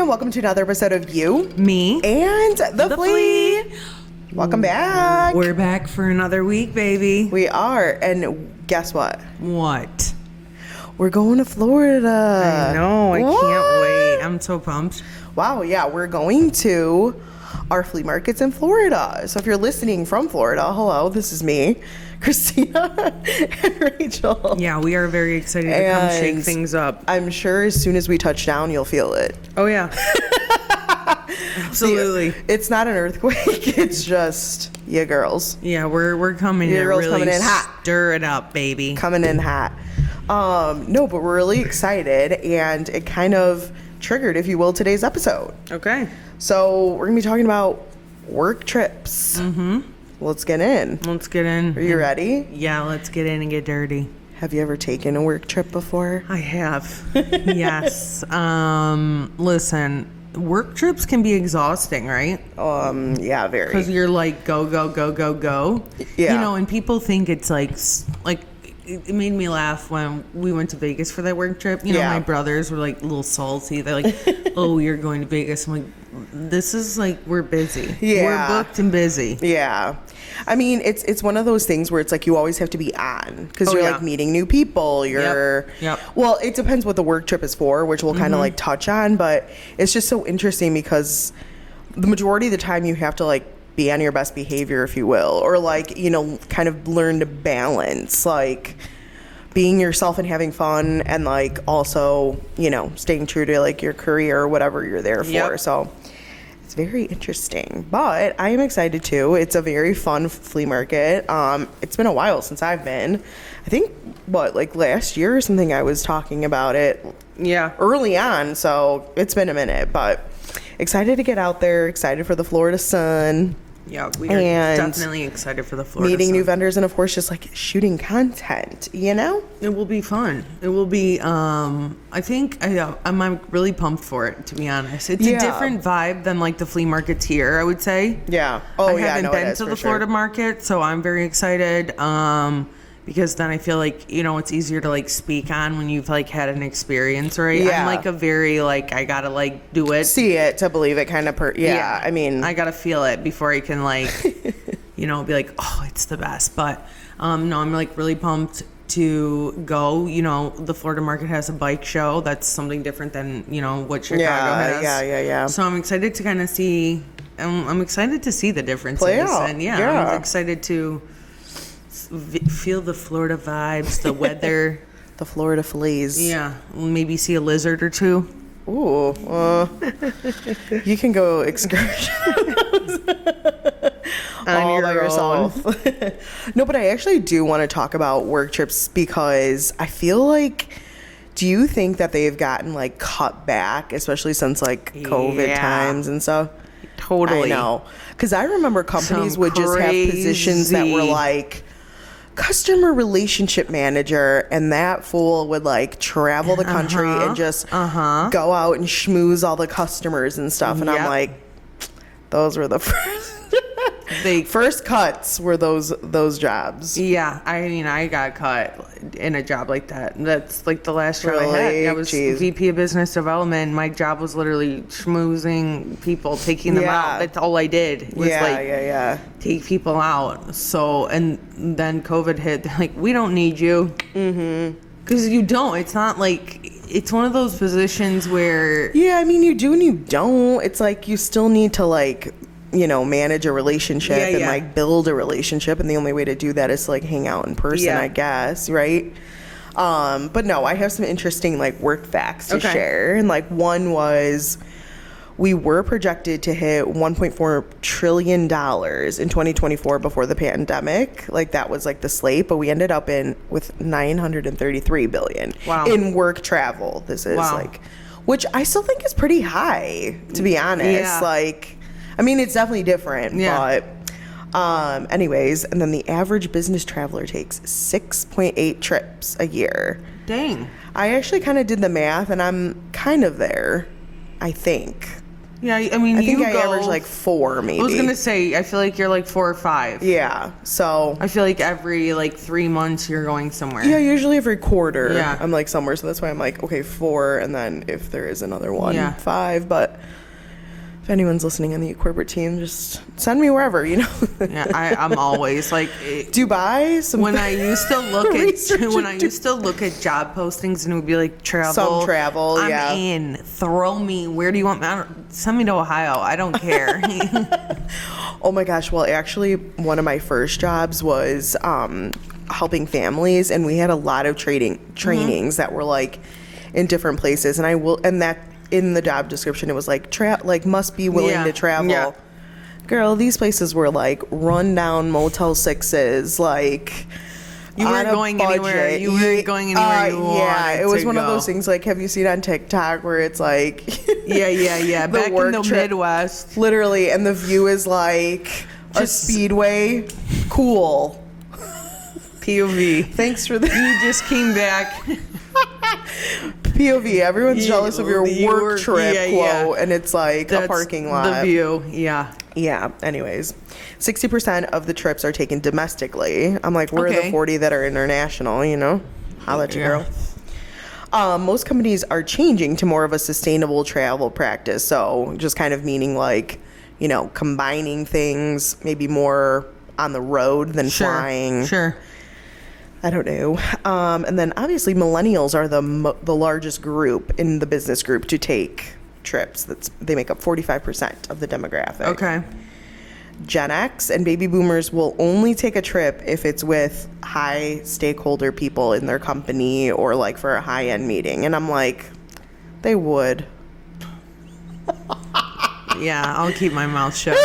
and welcome to another episode of You, Me, and the Flea. Welcome back. We're back for another week, baby. We are, and guess what? What? We're going to Florida. I know, I can't wait. I'm so pumped. Wow, yeah, we're going to our flea markets in Florida. So if you're listening from Florida, hello, this is me, Kristina and Rachel. Yeah, we are very excited to come shake things up. I'm sure as soon as we touch down, you'll feel it. Oh, yeah. Absolutely. See, it's not an earthquake. It's just, yeah, girls. Yeah, we're coming in girls really coming in hot. Stir it up, baby. Coming in hot. No, but we're really excited, and it kind of triggered, if you will, today's episode. Okay. So we're going to be talking about work trips. Mm-hmm. Let's get in. Let's get in. Are you ready? Yeah, let's get in and get dirty. Have you ever taken a work trip before? I have. Yes. Listen, work trips can be exhausting, right? Yeah, very. Because you're like, go, go, go, go, go. Yeah. You know, and people think it's like it made me laugh when we went to Vegas for that work trip. You know, Yeah. my brothers were like a little salty. They're like, oh, you're going to Vegas. I'm like, this is like, we're busy. Yeah. We're booked and busy. Yeah. I mean, it's one of those things where it's like you always have to be on because you're yeah. like meeting new people. You're, Yep. Well, it depends what the work trip is for, which we'll kind of like touch on, but it's just so interesting because the majority of the time you have to like be on your best behavior, if you will, or like, you know, kind of learn to balance like being yourself and having fun and like also, you know, staying true to like your career or whatever you're there for. Yep. So it's very interesting, but I am excited too. It's a very fun flea market. It's been a while since I've been. I think like last year or something I was talking about it. Yeah. Early on, so it's been a minute, but excited to get out there, excited for the Florida sun. Yeah, we are definitely excited for the Florida meeting sun. new vendors and of course just like shooting content, you know? It will be fun. It will be, I think I'm really pumped for it, to be honest. It's a different vibe than like the flea markets here, I would say. Yeah. Oh, I haven't been to the Florida market, so I'm very excited. Because then I feel like, you know, it's easier to like speak on when you've like had an experience, right? Yeah. I'm like a very like, I gotta like do it. See it to believe it kind of I mean, I gotta feel it before I can like, you know, be like, oh, it's the best. But no, I'm like really pumped to go. You know, the Florida market has a bike show. That's something different than, you know, what Chicago has. Yeah. So I'm excited to kind of see, I'm excited to see the differences. Play out. And I'm excited to feel the Florida vibes, the weather. The Florida fleas. Yeah, maybe see a lizard or two. Ooh, you can go excursion all by yourself. No, but I actually do want to talk about work trips because I feel like, do you think that they've gotten like cut back, especially since like COVID times and stuff? Totally. I know. Because I remember companies would just have positions that were like customer relationship manager, and that fool would like travel the country and just go out and schmooze all the customers and stuff. And I'm like, those were the first cuts were those jobs. Yeah, I mean, I got cut in a job like that. That's like the last job I had. I was VP of Business Development. My job was literally schmoozing people, taking them out. That's all I did was take people out. So, and then COVID hit. They're like, we don't need you. Because you don't. It's not like, it's one of those positions where... Yeah, I mean, you do and you don't. It's like you still need to like, you know, manage a relationship and like build a relationship, and the only way to do that is to like hang out in person, I guess, right? But no, I have some interesting like work facts to share, and like one was we were projected to hit $1.4 trillion in 2024 before the pandemic. Like that was like the slate, but we ended up with $933 billion in work travel. This is like, which I still think is pretty high, to be honest. Like, I mean, it's definitely different, but anyways, and then the average business traveler takes 6.8 trips a year. Dang. I actually kind of did the math, and I'm kind of there, I think. Yeah, I mean, I think I average like 4, maybe. I was gonna say, I feel like you're like 4 or 5. Yeah, so I feel like every like 3 months you're going somewhere. Yeah, usually every quarter. Yeah. I'm like somewhere, so that's why I'm like, okay, 4, and then if there is another one, Yeah. 5. But if anyone's listening in the corporate team, just send me wherever, you know. Yeah, I'm always like Dubai. When I used to look at job postings, and it would be like travel. Some travel, I'm in. Throw me. Where do you want me? Send me to Ohio. I don't care. Oh my gosh. Well, actually, one of my first jobs was helping families, and we had a lot of trainings that were like in different places, and that in the job description it was like must be willing to travel. Yeah. Girl, these places were like rundown Motel 6s, like you weren't going anywhere. You weren't going anywhere you wanted. Yeah, it was one of those things. Like, have you seen on TikTok where it's like, yeah, back in the Midwest, literally, and the view is like a speedway. Cool. POV. Thanks for that. You just came back. POV. Everyone's jealous of your work trip quote, and it's like that's a parking lot. The view, yeah. Yeah. Anyways, 60% of the trips are taken domestically. I'm like, where are the 40 that are international? You know, I'll let you girl. Most companies are changing to more of a sustainable travel practice. So just kind of meaning like, you know, combining things, maybe more on the road than flying. Sure. I don't know. And then obviously millennials are the largest group in the business group to take trips. They make up 45% of the demographic. Okay. Gen X and baby boomers will only take a trip if it's with high stakeholder people in their company or like for a high-end meeting. And I'm like, they would. Yeah, I'll keep my mouth shut.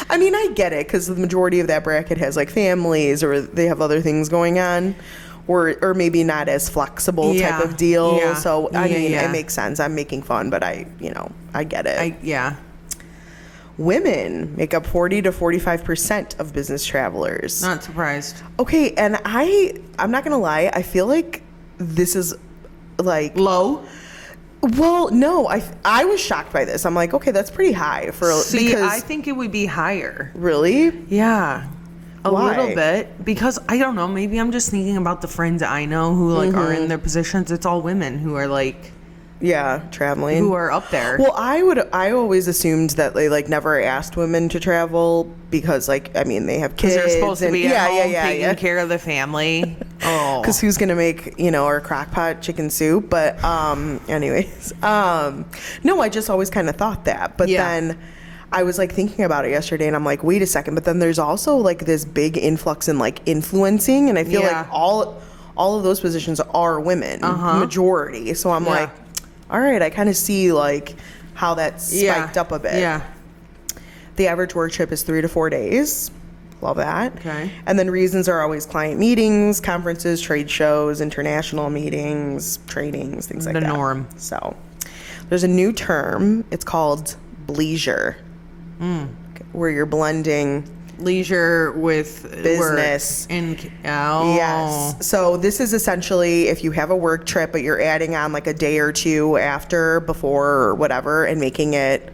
I mean, I get it, because the majority of that bracket has like families or they have other things going on, or maybe not as flexible type of deal. Yeah. So I mean, it makes sense. I'm making fun, but I get it. Women make up 40 to 45% of business travelers. Not surprised. Okay, and I'm not gonna lie, I feel like this is like low. Well, no, I was shocked by this. I'm like, okay, that's pretty high because I think it would be higher. Really? Yeah. A Why? little bit, because I don't know, maybe I'm just thinking about the friends I know who like are in their positions. It's all women who are like traveling, who are up there. Well, I always assumed that they like never asked women to travel because like, I mean, they have kids. They're supposed to be at home taking care of the family. Oh, because who's gonna make our crock pot chicken soup? But anyways, no, I just always kind of thought that, but then I was like thinking about it yesterday, and I'm like, wait a second. But then there's also like this big influx in like influencing, and I feel like all of those positions are women, majority. So I'm like, all right, I kind of see like how that spiked up a bit. Yeah. The average work trip is 3 to 4 days. Love that. Okay. And then reasons are always client meetings, conferences, trade shows, international meetings, trainings, things like that. The norm. So there's a new term. It's called bleisure, where you're blending leisure with business. Yes. So this is essentially if you have a work trip, but you're adding on like a day or two after, before, or whatever, and making it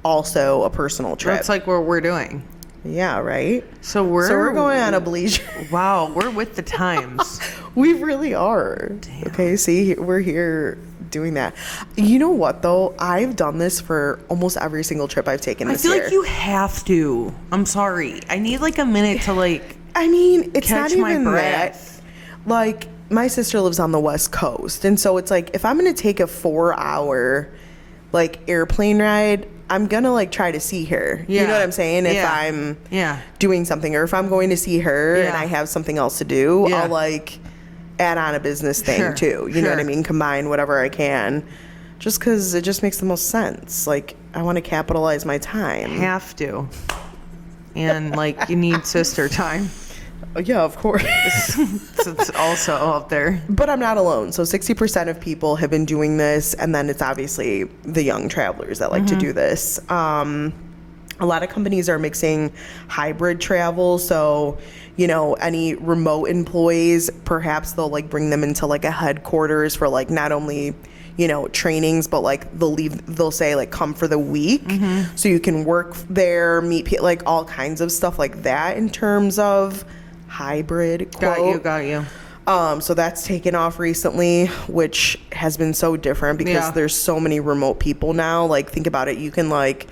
also a personal trip. That's like what we're doing. Yeah, right? So we're going on a bleisure. Wow, we're with the times. We really are. Damn. Okay, see, we're here doing that. You know what, though? I've done this for almost every single trip I've taken this year. I feel like you have to. I'm sorry. I need like a minute to like I mean, it's catch not even my breath. That. Like, my sister lives on the West Coast, and so it's like, if I'm going to take a 4-hour like airplane ride, I'm gonna like try to see her. You know what I'm saying? If I'm doing something, or if I'm going to see her and I have something else to do, I'll like add on a business thing too. You know what I mean? Combine whatever I can, just because it just makes the most sense. Like, I want to capitalize my time. Have to. And like, you need sister time. Yeah, of course. It's also up there. But I'm not alone. So 60% of people have been doing this, and then it's obviously the young travelers that like to do this. A lot of companies are mixing hybrid travel. So, you know, any remote employees, perhaps they'll like bring them into like a headquarters for like not only, you know, trainings, but like they'll say like come for the week. So you can work there, meet people, like all kinds of stuff like that in terms of hybrid, quote. Got you. So that's taken off recently, which has been so different because there's so many remote people now. Like think about it. You can like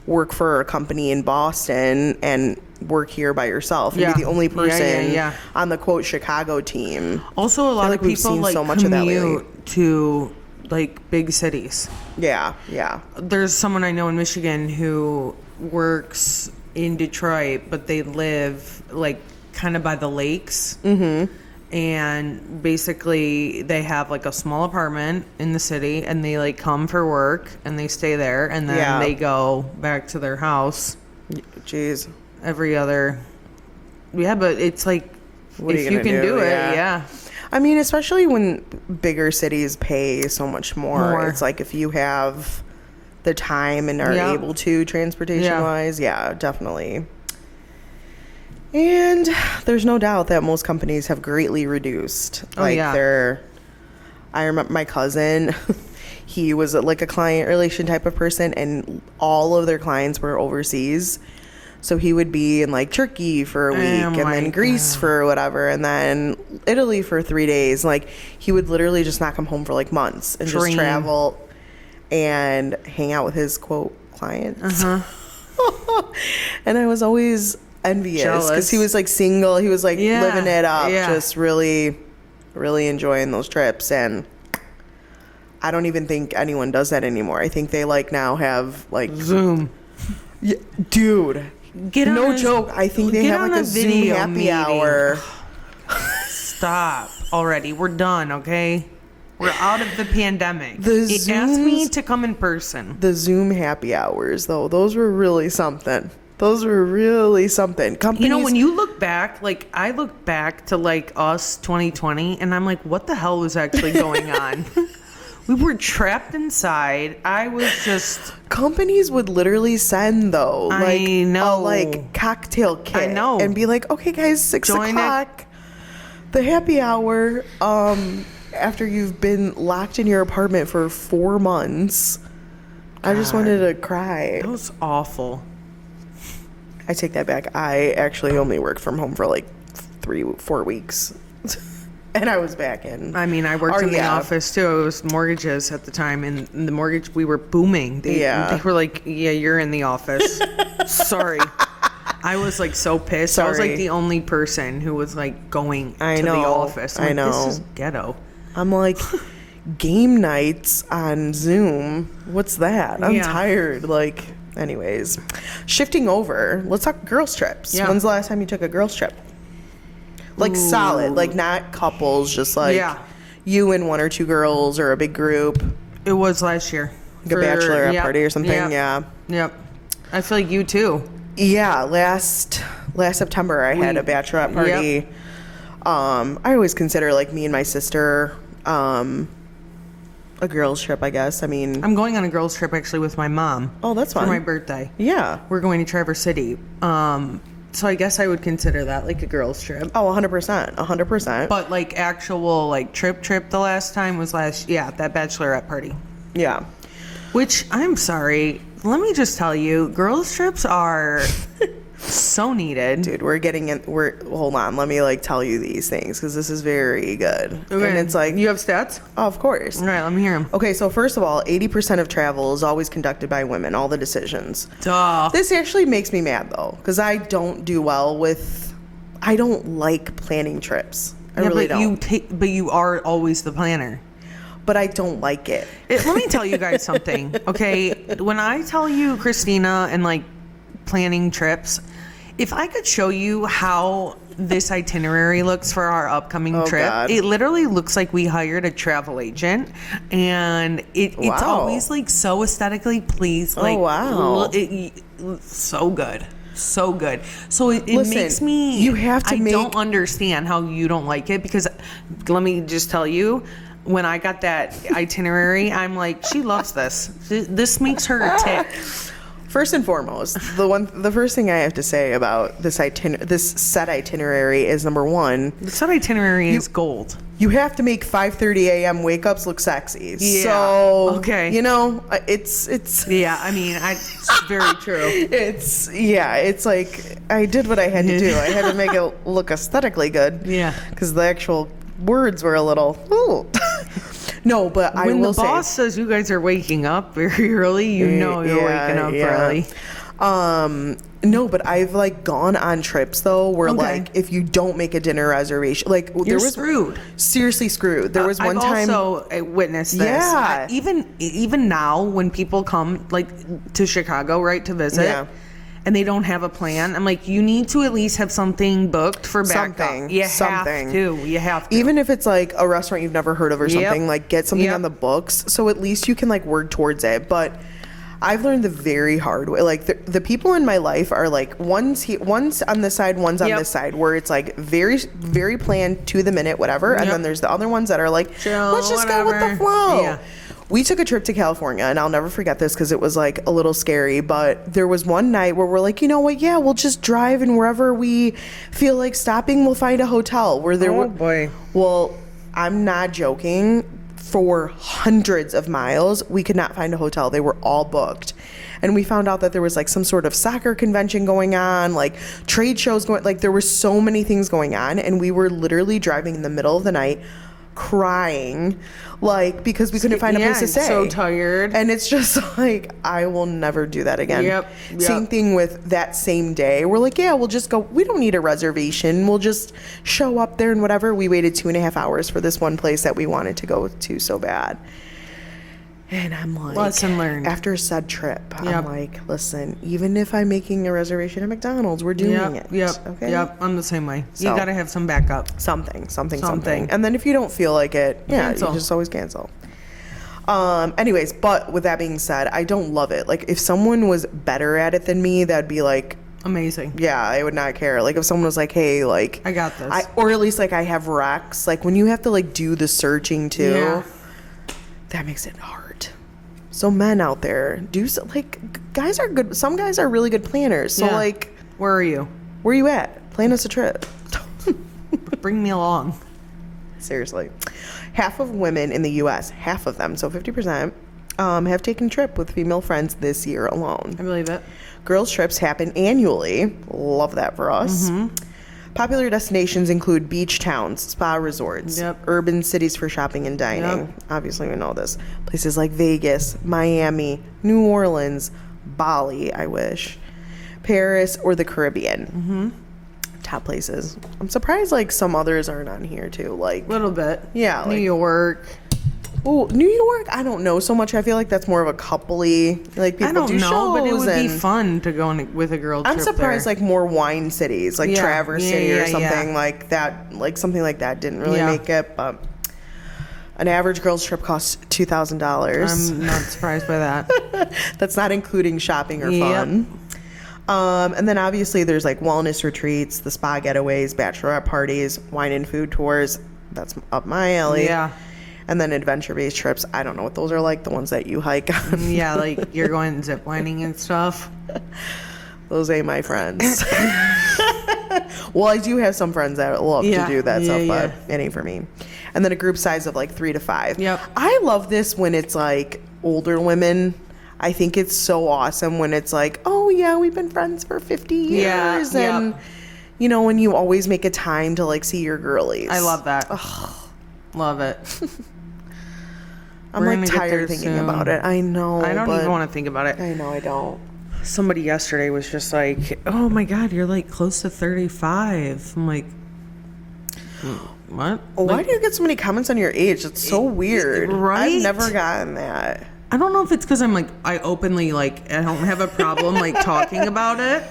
work for a company in Boston and work here by yourself and be the only person on the quote Chicago team. Also, a lot of people like so much of that lately. To like big cities. Yeah. There's someone I know in Michigan who works in Detroit, but they live like kind of by the lakes. And basically they have like a small apartment in the city and they like come for work and they stay there and then they go back to their house. Jeez. Every other. Yeah, but it's like if you can do it, I mean, especially when bigger cities pay so much more. It's like if you have the time and are able to transportation wise, definitely. And there's no doubt that most companies have greatly reduced I remember my cousin, he was like a client relation type of person and all of their clients were overseas. So he would be in like Turkey for a week and then Greece for whatever and then Italy for 3 days. Like he would literally just not come home for like months and just travel and hang out with his quote clients. And I was always envious because he was like single, he was like living it up, just really enjoying those trips. And I don't even think anyone does that anymore. I think they like now have like Zoom. Dude, no joke, I think they have like a Zoom happy hour. Stop already, we're done. Okay, we're out of the pandemic. Ask me to come in person. The Zoom happy hours though, those were really something. Companies, you know, when you look back, like I look back to like us 2020 and I'm like, what the hell was actually going on? We were trapped inside. I was just... Companies would literally send though, like a cocktail kit. I know. And be like, okay guys, 6 o'clock, the happy hour, after you've been locked in your apartment for 4 months. God, I just wanted to cry. That was awful. I take that back. I actually only worked from home for like 3-4 weeks. And I was back in. I mean, I worked in the office too. It was mortgages at the time, and the mortgage, we were booming. They were like, yeah, you're in the office. Sorry. I was like so pissed. I was like the only person who was like going to the office. I'm like, this is ghetto. I'm like, game nights on Zoom. What's that? I'm tired. Like, anyways, shifting over, let's talk girls trips. Yeah. When's the last time you took a girls trip? Like solid, like not couples, just like you and 1 or 2 girls or a big group. It was last year. Like a bachelorette party or something. Yep. I feel like you too. Yeah, last September I had a bachelorette party. I always consider like me and my sister a girls trip, I guess. I mean, I'm going on a girls trip actually with my mom. Oh, that's fun. For my birthday. Yeah. We're going to Traverse City. So I guess I would consider that like a girls trip. Oh, 100%. But like actual like trip the last time was that bachelorette party. Yeah. Which, I'm sorry, let me just tell you, girls trips are so needed. Dude, hold on, let me like tell you these things because this is very good. Okay. And it's like, you have stats? Oh, of course. All right, let me hear them. Okay, so first of all, 80% of travel is always conducted by women, all the decisions. Duh. This actually makes me mad though, because I don't do well I don't like planning trips. I really don't. But you are always the planner. But I don't like it. Let me tell you guys something, okay? When I tell you, Kristina, and like planning trips, if I could show you how this itinerary looks for our upcoming trip, God. It literally looks like we hired a travel agent, and it's always like so aesthetically pleased. Like, so good. So good. So it makes me... I don't understand how you don't like it, because let me just tell you, when I got that itinerary, I'm like, she loves this. This makes her tick. First and foremost, the first thing I have to say about this set itinerary is, number one, the set itinerary is gold. You have to make 5:30 a.m. wake ups look sexy. Yeah. So, okay. It's yeah, I mean, it's very true. It's like I did what I had to do. I had to make it look aesthetically good. Yeah. Because the actual words were a little, ooh. No, but I will say, when the boss says you guys are waking up very early, you're waking up early. No, but I've like gone on trips though where like if you don't make a dinner reservation, like you're screwed. Seriously screwed. There was one time. I've also witnessed this. Yeah. Even now when people come like to Chicago, right, to visit. Yeah. And they don't have a plan. I'm like, you need to at least have something booked for backup. You have to. Even if it's like a restaurant you've never heard of or something, like get something on the books so at least you can like work towards it. But I've learned the very hard way. Like the people in my life are like one's on this side, one's on this side, where it's like very, very planned to the minute, whatever. And then there's the other ones that are like, chill, let's just go with the flow. Yeah. We took a trip to California, and I'll never forget this because it was like a little scary, but there was one night where we're like, you know what, yeah, we'll just drive, and wherever we feel like stopping, we'll find a hotel. Boy. Well, I'm not joking. For hundreds of miles, we could not find a hotel. They were all booked. And we found out that there was like some sort of soccer convention going on, like trade shows going, like there were so many things going on, and we were literally driving in the middle of the night crying, like, because we couldn't find a place to stay. So tired. And it's just like, I will never do that again. Yep. Same thing with that same day. We're like, yeah, we'll just go. We don't need a reservation. We'll just show up there and whatever. We waited 2.5 hours for this one place that we wanted to go to so bad. And I'm like, lesson learned. After said trip, I'm like, listen, even if I'm making a reservation at McDonald's, we're doing it. Okay? I'm the same way. So, you got to have some backup. Something. And then if you don't feel like it, cancel. You just always cancel. Anyways, but with that being said, I don't love it. Like, if someone was better at it than me, that'd be like, amazing. Yeah, I would not care. Like, if someone was like, hey, like, I got this. Or at least, like, I have recs. Like, when you have to, like, do the searching, too, that makes it hard. So men out there, guys are good. Some guys are really good planners. So, like... Where are you? Where are you at? Plan us a trip. Bring me along. Seriously. Half of women in the U.S., half of them, so 50%, have taken a trip with female friends this year alone. I believe it. Girls' trips happen annually. Love that for us. Mm-hmm. Popular destinations include beach towns, spa resorts, urban cities for shopping and dining. Obviously, we know this. Places like Vegas, Miami, New Orleans, Bali, I wish, Paris, or the Caribbean. Mm-hmm. Top places. I'm surprised, like, some others aren't on here, too. Like, a little bit. Yeah. New York. Oh, New York, I don't know so much. I feel like that's more of a couple-y, like, people do shows. I don't know, but it would be fun to go with a girl trip. I'm surprised, like, more wine cities, like Traverse City or something like that. Like, something like that didn't really make it, but an average girl's trip costs $2,000. I'm not surprised by that. That's not including shopping or fun. And then, obviously, there's, like, wellness retreats, the spa getaways, bachelorette parties, wine and food tours. That's up my alley. Yeah. And then adventure-based trips. I don't know what those are like, the ones that you hike on. Yeah, like you're going ziplining and stuff. Those ain't my friends. Well, I do have some friends that love to do that stuff, but it ain't for me. And then a group size of like 3 to 5. Yep. I love this when it's like older women. I think it's so awesome when it's like, oh yeah, we've been friends for 50 years. And, you know, when you always make a time to like see your girlies. I love that. Ugh. Love it. I'm like tired thinking about it. I know. I don't even want to think about it. I know I don't. Somebody yesterday was just like, oh my God, you're like close to 35. I'm like, what? Why do you get so many comments on your age? It's so weird. Right? I've never gotten that. I don't know if it's because I'm like, I openly, like, I don't have a problem like talking about it.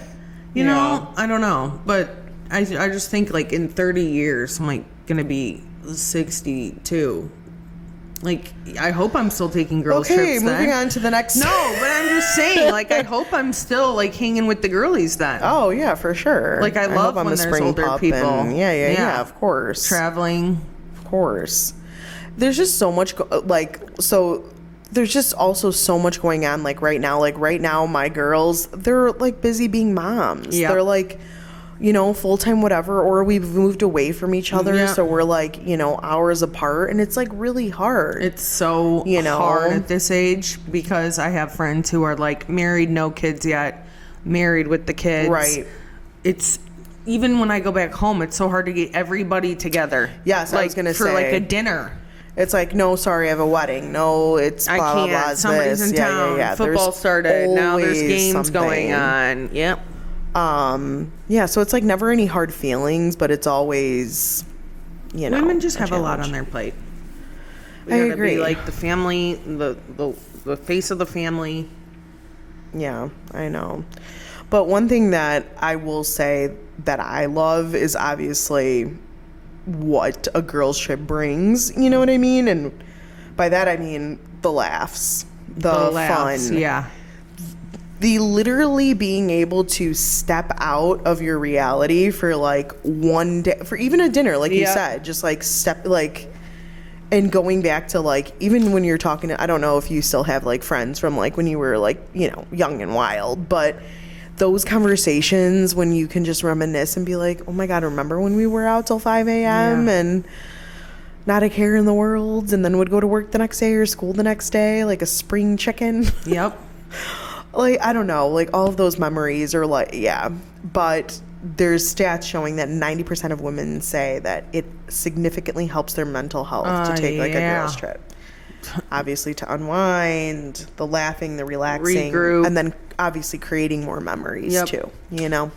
You know? I don't know. But I just think like in 30 years, I'm like going to be 62. Like, I hope I'm still taking girls trips then. Okay, moving on to the next. No, but I'm just saying, like, I hope I'm still like hanging with the girlies then. Oh yeah, for sure. Like, I love when there's older people. Yeah, of course. Traveling. Of course. There's just so much, so there's just also so much going on, like right now my girls, they're like busy being moms. They're like, you know, full-time whatever, or we've moved away from each other, so we're like, you know, hours apart, and it's like really hard. It's so hard at this age, because I have friends who are like married, no kids yet, married with the kids. Right. It's even when I go back home, it's so hard to get everybody together. Yes, like, I was gonna say for like a dinner. It's like, no, sorry, I have a wedding. No, it's blah, I can't. Blah, blah, Somebody's this. in town. Yeah. Football started. Now there's games going on. Yep. So it's like never any hard feelings, but it's always, you know, women just have a lot on their plate. We I gotta agree. be like the family, the face of the family. Yeah, I know. But one thing that I will say that I love is obviously what a girls trip brings, you know what I mean? And by that I mean the laughs, the fun. Yeah. The literally being able to step out of your reality for like one day, for even a dinner, like you said, just like and going back to like, even when you're talking to, I don't know if you still have like friends from like when you were like, you know, young and wild, but those conversations when you can just reminisce and be like, oh my God, remember when we were out till 5 a.m. and not a care in the world, and then would go to work the next day or school the next day like a spring chicken. Yep. Like, I don't know, like all of those memories are like, but there's stats showing that 90% of women say that it significantly helps their mental health to take like a girls trip. Obviously to unwind, the laughing, the relaxing, regroup, and then obviously creating more memories too, you know?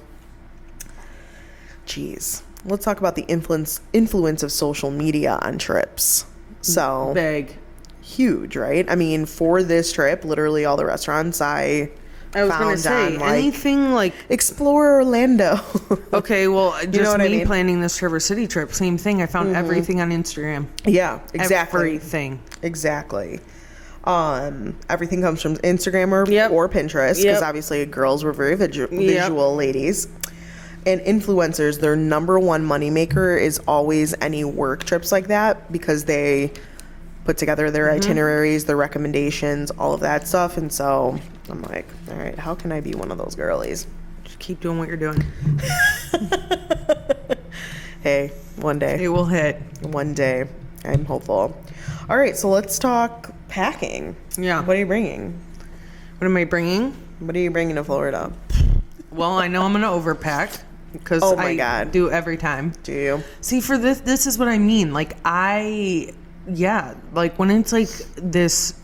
Jeez. Let's talk about the influence of social media on trips. So big. Huge, right? I mean, for this trip, literally all the restaurants I was going to say, on, like, anything like Explore Orlando. Okay, well, just you know what me I mean? planning this Traverse City trip, same thing. I found everything on Instagram. Yeah, exactly. Everything. Exactly. Everything comes from Instagram or Pinterest, because obviously girls were very visual ladies. And influencers, their number one moneymaker is always any work trips like that, because they put together their itineraries, their recommendations, all of that stuff. And so I'm like, all right, how can I be one of those girlies? Just keep doing what you're doing. Hey, one day. It will hit. One day. I'm hopeful. All right, so let's talk packing. Yeah. What are you bringing? What am I bringing? What are you bringing to Florida? Well, I know I'm going to overpack, because I do every time. Do you? See, for this is what I mean. Like, like when it's like this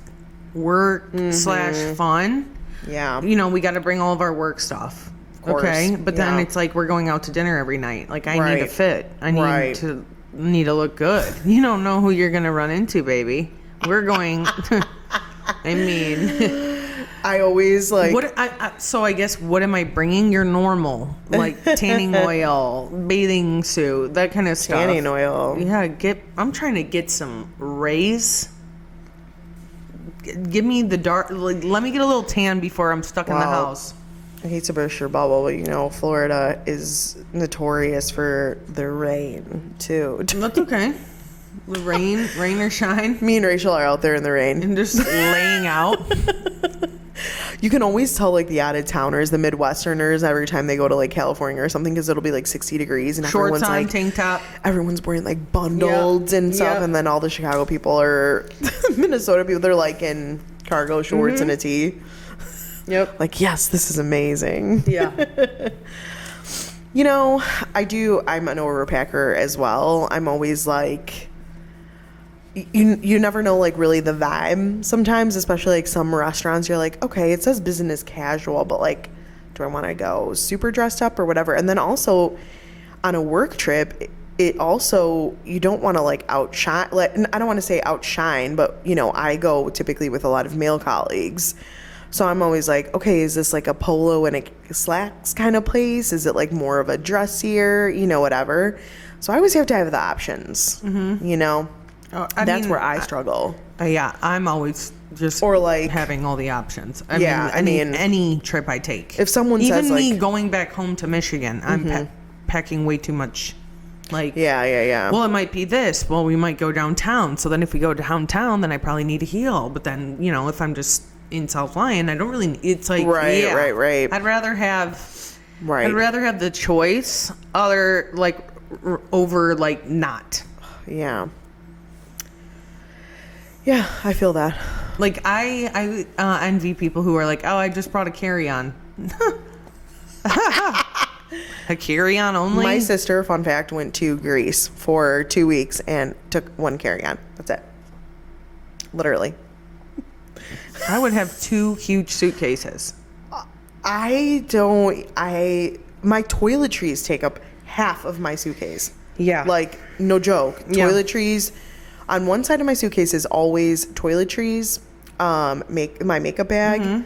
work / fun, you know, we got to bring all of our work stuff. Of course. Okay, but then it's like we're going out to dinner every night. Like, I need to fit. I need to look good. You don't know who you're gonna run into, baby. We're going. I mean, I always like. So I guess what am I bringing? Your normal, like tanning oil, bathing suit, that kind of stuff. Tanning oil. Yeah, I'm trying to get some rays. Give me the dark. Like, let me get a little tan before I'm stuck in the house. I hate to burst your bubble, but you know, Florida is notorious for the rain too. That's okay. The rain or shine. Me and Rachel are out there in the rain and just laying out. You can always tell like the out of towners, the Midwesterners, every time they go to like California or something, because it'll be like 60 degrees and shorts everyone's on, like tank top. Everyone's wearing like bundled and stuff, and then all the Chicago people or Minnesota people, they're like in cargo shorts and a tee. Yep. Like, yes, this is amazing. Yeah. You know, I'm an overpacker as well. I'm always like, you never know like really the vibe sometimes, especially like some restaurants you're like, okay, it says business casual, but like, do I want to go super dressed up or whatever? And then also on a work trip, it also, you don't want to like outshine, like, I don't want to say outshine, but you know, I go typically with a lot of male colleagues. So I'm always like, okay, is this like a polo and a slacks kind of place? Is it like more of a dressier, you know, whatever? So I always have to have the options, you know? That's where I struggle. Yeah, I'm always just or like having all the options. I mean, any trip I take. If someone even says me like, going back home to Michigan, I'm packing way too much Like, yeah. Well, it might be this. Well, we might go downtown. So then if we go downtown, then I probably need a heel. But then, you know, if I'm just in South Lyon, I don't really, it's like, right. I'd rather have the choice over like not. Yeah, I feel that. Like I envy people who are like, oh, I just brought a carry-on. A carry-on only? My sister, fun fact, went to Greece for 2 weeks and took one carry-on. That's it. Literally. I would have 2 huge suitcases. My toiletries take up half of my suitcase. Yeah. Like, no joke. Yeah. Toiletries. On one side of my suitcase is always toiletries, my makeup bag,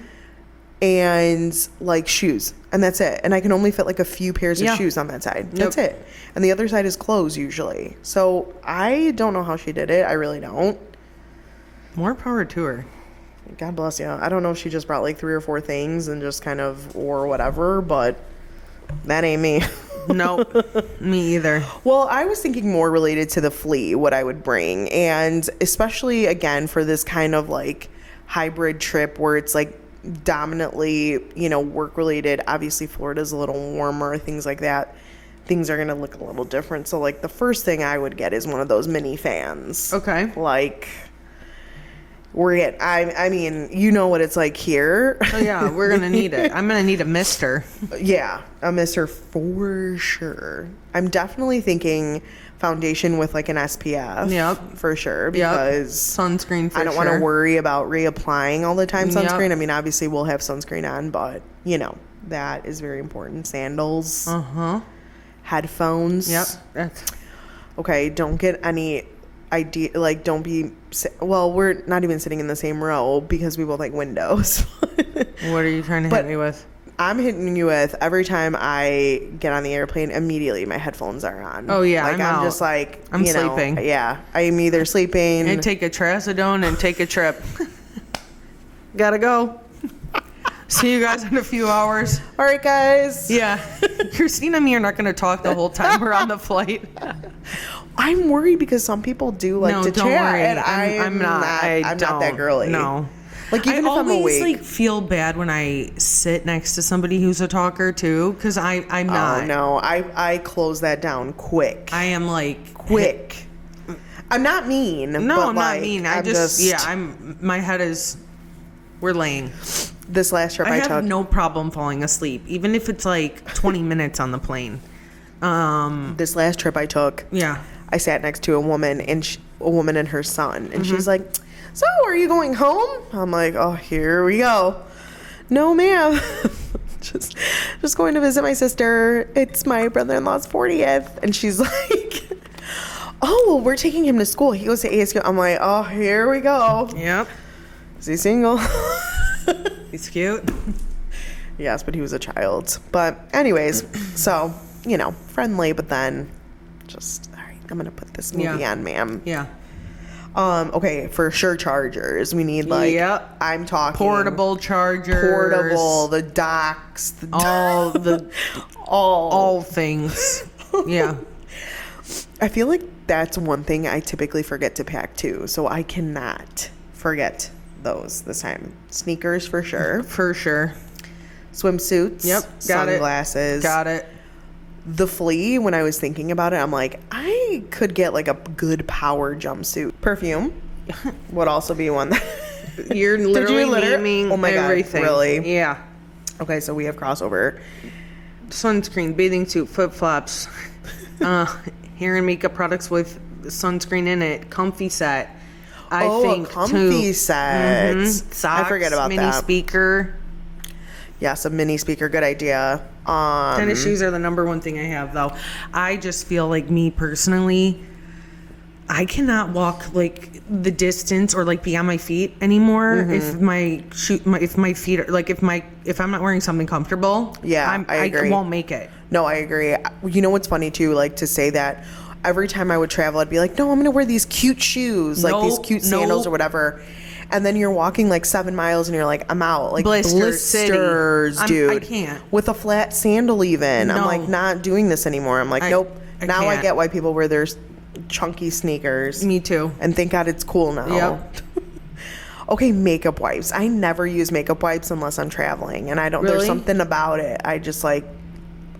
and like shoes. And that's it. And I can only fit like a few pairs of shoes on that side. That's it. And the other side is clothes usually. So I don't know how she did it. I really don't. More power to her. God bless you. I don't know if she just brought like 3 or 4 things and just kind of or whatever, but that ain't me. Nope. Me either. Well, I was thinking more related to the Flea, what I would bring. And especially, again, for this kind of like hybrid trip where it's like dominantly, you know, work related. Obviously, Florida's a little warmer, things like that. Things are going to look a little different. So, like, the first thing I would get is one of those mini fans. Okay. Like, I mean, you know what it's like here. Oh, yeah, we're going to need it. I'm going to need a mister. Yeah, a mister for sure. I'm definitely thinking foundation with like an SPF. Yep. For sure. Because sunscreen for sure. I don't want to worry about reapplying all the time sunscreen. Yep. I mean, obviously we'll have sunscreen on, but you know, that is very important. Sandals. Headphones. Yep. Okay, don't get any idea, like don't be, well, we're not even sitting in the same row because we both like windows. What are you trying to hit me with? I'm hitting you with every time I get on the airplane, immediately my headphones are on. Oh yeah, like I'm just like I'm sleeping. Yeah, I'm either sleeping and take a trazodone and take a trip. Gotta go. See you guys in a few hours. All right, guys. Yeah, Kristina and me are not going to talk the whole time we're on the flight. I'm worried because some people do like to don't chat, worry. and I'm not that girly. No. Like even if I'm awake. I always like feel bad when I sit next to somebody who's a talker too, because I'm not. Oh no, I close that down quick. I am like quick. I'm not mean. No, but I'm like, not mean. My head is. We're laying. This last trip I took, I have no problem falling asleep, even if it's like 20 minutes on the plane. This last trip I took, I sat next to a woman and her son, and she's like, "So, are you going home?" I'm like, "Oh, here we go." "No, ma'am." just going to visit my sister. It's my brother-in-law's 40th, and she's like, "Oh, well, we're taking him to school. He goes to ASU." I'm like, "Oh, here we go." Yep. Is he single? He's cute. Yes, but he was a child. But anyways, so, you know, friendly, but then just, all right, I'm going to put this movie on, ma'am. Yeah. Okay, for sure chargers. We need like, I'm talking. Portable chargers. The docks. All things. Yeah. I feel like that's one thing I typically forget to pack too. So I cannot forget those this time. Sneakers for sure. For sure. Swimsuits. Yep. Sunglasses. Got it. The Flea, when I was thinking about it, I'm like, I could get like a good power jumpsuit. Perfume would also be one that you're literally naming everything. God, really? Yeah. Okay, so we have crossover. Sunscreen, bathing suit, flip-flops, hair and makeup products with sunscreen in it, comfy set. I think a comfy set. Socks, I forget about mini speaker. Yes, a mini speaker. Good idea. Tennis shoes are the number one thing I have, though. I just feel like me personally, I cannot walk like the distance or like be on my feet anymore if my feet are like if I'm not wearing something comfortable. Yeah, I agree. I won't make it. No, I agree. You know what's funny too? Like to say that. Every time I would travel, I'd be like, no, I'm going to wear these cute shoes, like these cute sandals or whatever. And then you're walking like 7 miles and you're like, I'm out. Like blisters, dude. I can't. With a flat sandal even. No. I'm like not doing this anymore. I'm like, nope, Now I get why people wear their chunky sneakers. Me too. And thank God it's cool now. Yep. Okay, makeup wipes. I never use makeup wipes unless I'm traveling. And I don't, there's something about it. I just like,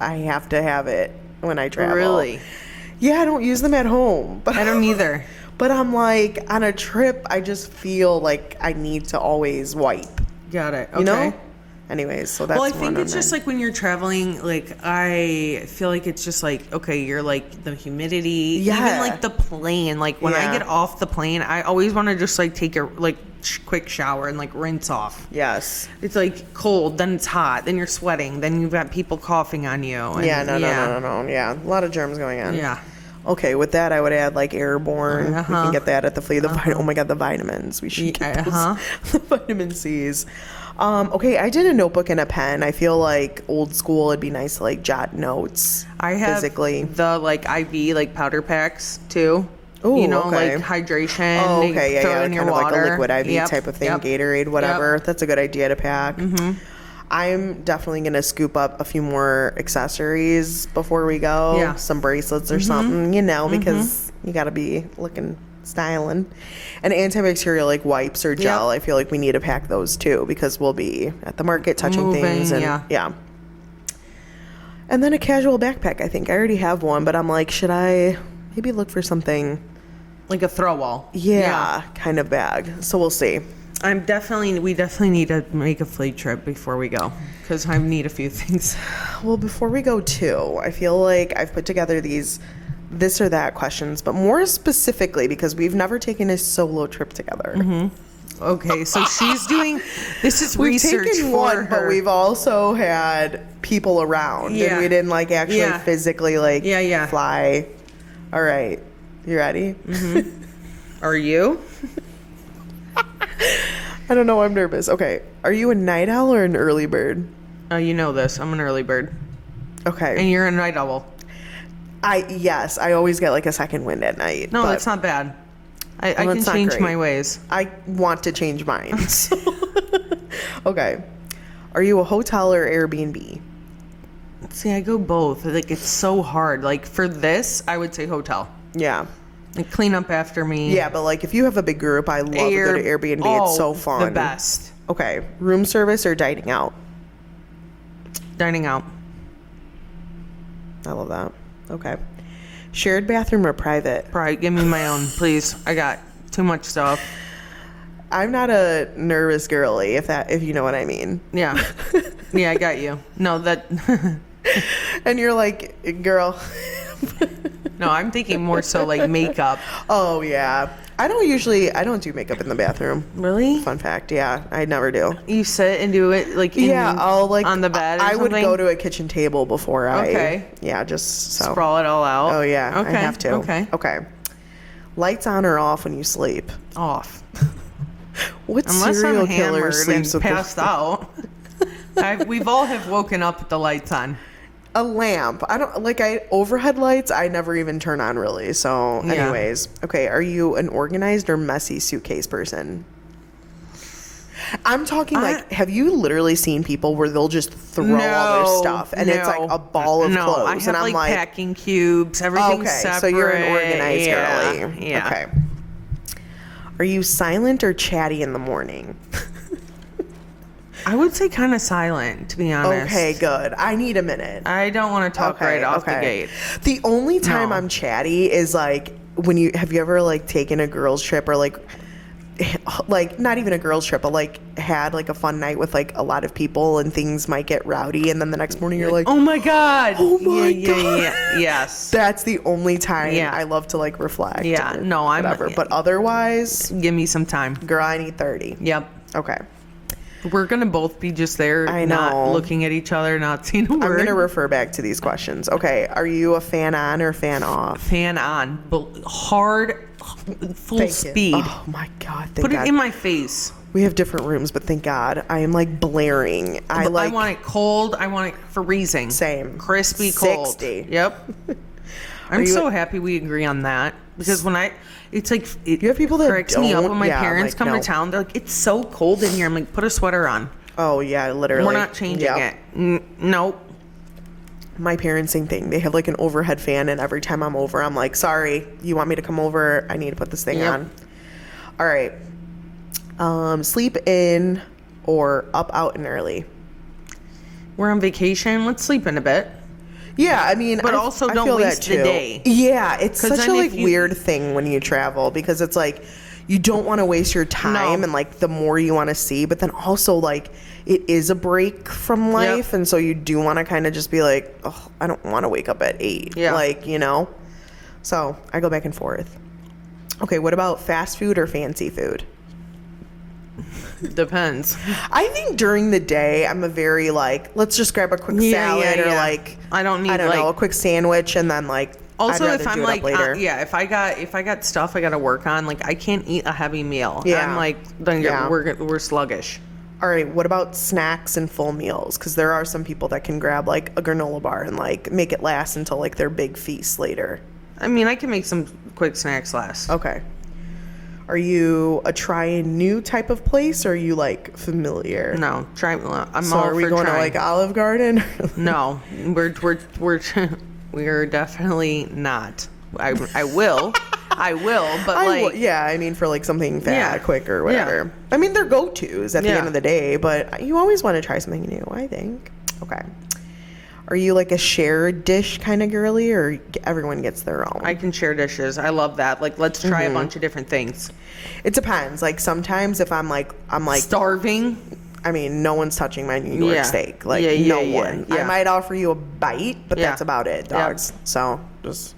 I have to have it when I travel. Really? Yeah, I don't use them at home. But I don't either. But I'm like, on a trip, I just feel like I need to always wipe. Got it. Okay. You know? Anyways, so that's well, I think it's just like when you're traveling, like I feel like it's just like, okay, you're like the humidity, even like the plane. Like when I get off the plane, I always want to just like take a like quick shower and like rinse off. Yes. It's like cold, then it's hot, then you're sweating, then you've got people coughing on you. And, no. Yeah, a lot of germs going on. Yeah. Okay, with that, I would add like airborne. We can get that at the Flea. Oh my God, the vitamins. We should get those. The vitamin C's. Okay, I did a notebook and a pen. I feel like old school, it'd be nice to like jot notes. I have physically the like IV like powder packs too. Oh, you know, like hydration. Oh, okay, throw in your kind water. of like a liquid IV type of thing, Gatorade, whatever. That's a good idea to pack. I'm definitely going to scoop up a few more accessories before we go. Yeah. Some bracelets or something, you know, because you got to be looking styling. And antibacterial like wipes or gel. I feel like we need to pack those too because we'll be at the market touching things. And yeah. And then a casual backpack, I think. I already have one, but I'm like, should I maybe look for something? Like a throw-all. Yeah, kind of bag. So we'll see. We definitely need to make a Flea trip before we go because I need a few things. Well, before we go too, I feel like I've put together these this or that questions, but more specifically because we've never taken a solo trip together. Okay, so she's doing this is we've research taken for one, her. But we've also had people around, and we didn't like actually physically like fly. All right, you ready? Are you? I don't know. I'm nervous. Okay. Are you a night owl or an early bird? You know this. I'm an early bird. Okay. And you're a night owl. Yes. I always get like a second wind at night. No, that's not bad. I can change my ways. I want to change mine. Okay. Are you a hotel or Airbnb? See, I go both. Like it's so hard. Like for this, I would say hotel. Yeah. Like clean up after me. Yeah, but like if you have a big group, I love to go to Airbnb. It's so fun. The best. Okay. Room service or dining out? Dining out. I love that. Okay. Shared bathroom or private? Private. Give me my own, please. I got too much stuff. I'm not a nervous girly, if you know what I mean. Yeah. Yeah, I got you. No, that... And you're like, girl... No, I'm thinking more so like makeup. Oh, yeah. I don't do makeup in the bathroom. Really? Fun fact, yeah. I never do. You sit and do it like I'll like on the bed or I something? would go to a kitchen table before Yeah, just so. Sprawl it all out. Oh, yeah. Okay. I have to. Okay. Lights on or off when you sleep? Off. What Unless serial I'm killer sleeps with passed out. We've all have woken up with the lights on. A lamp. Overhead lights I never even turn on really. So anyways. Okay, are you an organized or messy suitcase person? I'm talking have you literally seen people where they'll just throw all their stuff and it's like a ball of clothes? I have and I'm like packing cubes, everything's separate. So you're an organized girly. Yeah. Okay. Are you silent or chatty in the morning? I would say kind of silent, to be honest. Okay, good. I need a minute. I don't want to talk right off the gate. The only time I'm chatty is like when have you ever like taken a girls trip or like not even a girls trip, but like had like a fun night with like a lot of people and things might get rowdy and then the next morning you're like, oh my God. Oh my God. Yeah. Yes. That's the only time I love to like reflect. Yeah. No, I'm whatever. But otherwise, give me some time. Girl, I need 30. Yep. Okay. We're going to both be just there, not looking at each other, not seeing a word. I'm going to refer back to these questions. Okay. Are you a fan on or fan off? Fan on. Hard, full speed. Oh, my God. Put it in my face. We have different rooms, but thank God. I am like blaring. I want it cold. I want it freezing. Same. Crispy cold. 60. Yep. I'm so happy we agree on that. Because it's like, you have people that cracks me up when my parents come to town. They're like, it's so cold in here. I'm like, put a sweater on. Oh, yeah, literally. We're not changing it. Nope. My parents, same thing. They have like an overhead fan, and every time I'm over, I'm like, sorry, you want me to come over? I need to put this thing on. All right. Sleep in or up, out, and early? We're on vacation. Let's sleep in a bit. Yeah, I mean, but also don't waste the day. Yeah, it's such a like weird thing when you travel, because it's like you don't want to waste your time, and like the more you want to see, but then also like it is a break from life, and so you do want to kind of just be like, oh, I don't want to wake up at 8. Yeah, like, you know. So I go back and forth. Okay, what about fast food or fancy food? Depends. I think during the day, I'm a very like, let's just grab a quick salad or like, I don't know, a quick sandwich, and then like, also if I'm like, if I got stuff I got to work on, like I can't eat a heavy meal. Yeah, I'm like, then we're sluggish. All right, what about snacks and full meals? Because there are some people that can grab like a granola bar and like make it last until like their big feast later. I mean, I can make some quick snacks last. Okay. Are you a try new type of place, or are you like familiar? No, are we going to like Olive Garden? No, we're definitely not. I will, but I mean, for like something quick or whatever. Yeah. I mean, they're go-tos at the end of the day, but you always want to try something new, I think. Okay. Are you like a shared dish kind of girly, or everyone gets their own? I can share dishes. I love that. Like, let's try a bunch of different things. It depends. Like sometimes if I'm like starving. I mean, no one's touching my New York steak. Like no one. Yeah. I might offer you a bite, but that's about it, dogs. Yep. So just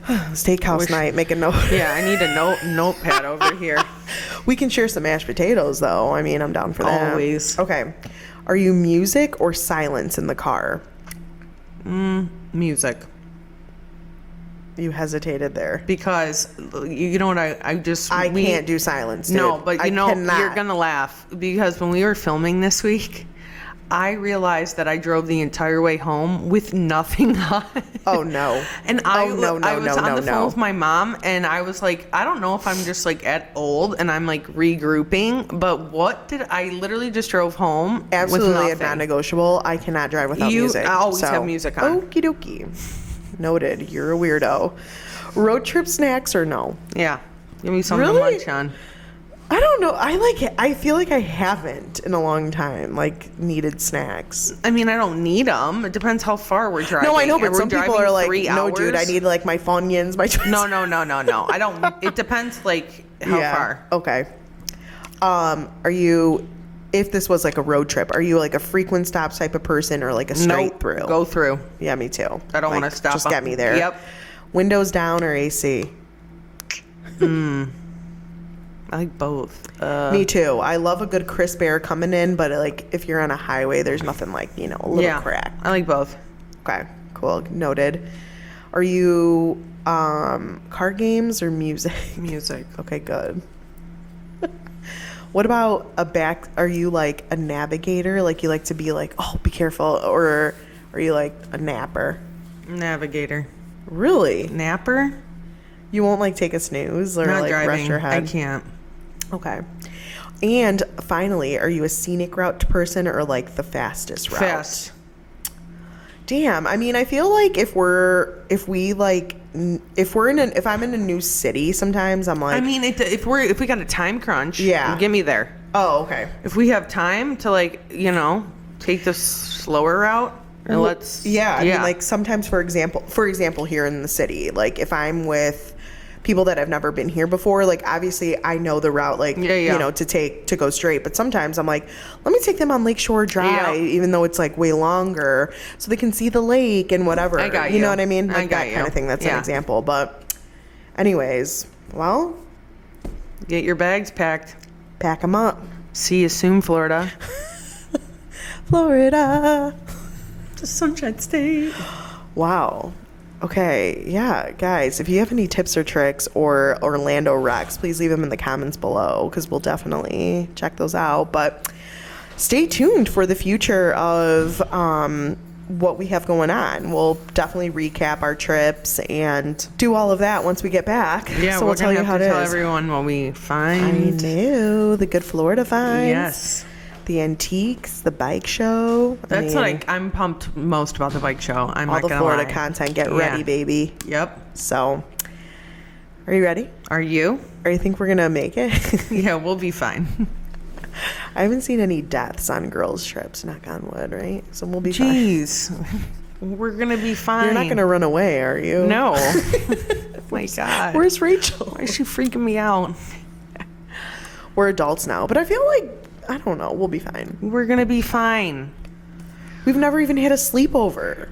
steakhouse night. Make a note. Yeah, I need a notepad over here. We can share some mashed potatoes, though. I mean, I'm down for that. Always. Okay. Are you music or silence in the car? Music. You hesitated there. Because, you know what, I can't do silence, dude. No, but you're going to laugh. Because when we were filming this week, I realized that I drove the entire way home with nothing on. Oh, no. And I was on the phone with my mom, and I was like, I don't know if I'm just like old and I'm like regrouping, but I literally just drove home. Absolutely a non-negotiable. I cannot drive without music. I always have music on. Okie dokie. Noted. You're a weirdo. Road trip snacks or no? Yeah. Give me something to munch on. I don't know. I feel like I haven't in a long time, like, needed snacks. I mean, I don't need them. It depends how far we're driving. No, I know, but some people are like, no, dude, I need, like, my Funyuns, my... No. I don't... It depends, like, how far. Okay. Are you... If this was, like, a road trip, are you, like, a frequent stops type of person or, like, a straight through? Go through. Yeah, me too. I don't want to stop. Just get me there. Yep. Windows down or AC? I like both. Me too. I love a good crisp air coming in, but like if you're on a highway, there's nothing like, a little crack. I like both. Okay, cool. Noted. Are you card games or music? Music. Okay, good. What about are you like a navigator? Like you like to be like, oh, be careful, or are you like a napper? Navigator. Really? Napper? You won't like take a snooze or like rest your head? I can't. Okay. And finally, are you a scenic route person or like the fastest route? Fast. Damn. I mean, I feel like if I'm in a new city, sometimes I'm like, I mean, if we got a time crunch, get me there. Oh, okay. If we have time to like, take the slower route, I mean, like sometimes, for example, here in the city, like if I'm with people that have never been here before, like obviously I know the route, like to go straight, but sometimes I'm like, let me take them on Lakeshore Drive, even though it's like way longer, so they can see the lake and whatever. I got you. You know what I mean? Like that kind of thing. That's an example. But anyways, well, get your bags packed. Pack them up. See you soon, Florida. Florida. The Sunshine State. Wow. Okay, yeah, guys, if you have any tips or tricks or Orlando recs, please leave them in the comments below because we'll definitely check those out. But stay tuned for the future of what we have going on. We'll definitely recap our trips and do all of that once we get back. Yeah, so we'll tell you how it is. Tell everyone what we find. I know, the good Florida finds. Yes. The antiques, the bike show. I'm pumped most about the bike show. I'm all not the gonna Florida lie. content. Get ready, baby. Yep. So, are you ready? Are you? Or you think we're gonna make it? Yeah, we'll be fine. I haven't seen any deaths on girls' trips, knock on wood, right? So we'll be Jeez. We're gonna be fine. You're not gonna run away, are you? No. My God. Where's Rachel? Why is she freaking me out? We're adults now, but I feel like, I don't know, we'll be fine. We're gonna be fine. We've never even had a sleepover.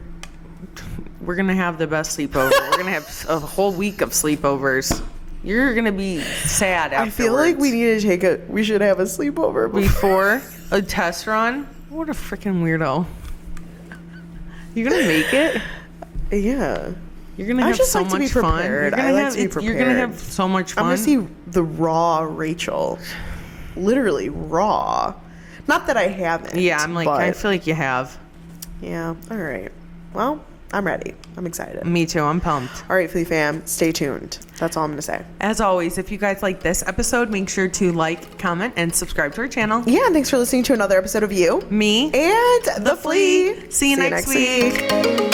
We're gonna have the best sleepover. We're gonna have a whole week of sleepovers. You're gonna be sad afterwards. I feel like we should have a sleepover before a test run. What a freaking weirdo. You're gonna make it? Yeah. You're gonna have so much fun. You're gonna have so much fun. I'm gonna see the raw Rachel. Literally raw. Not that I haven't. Yeah, I feel like you have. Yeah. All right. Well, I'm ready. I'm excited. Me too. I'm pumped. All right, Flea fam, stay tuned. That's all I'm going to say. As always, if you guys like this episode, make sure to like, comment, and subscribe to our channel. Yeah, and thanks for listening to another episode of You, Me, and the Flea. See you next week.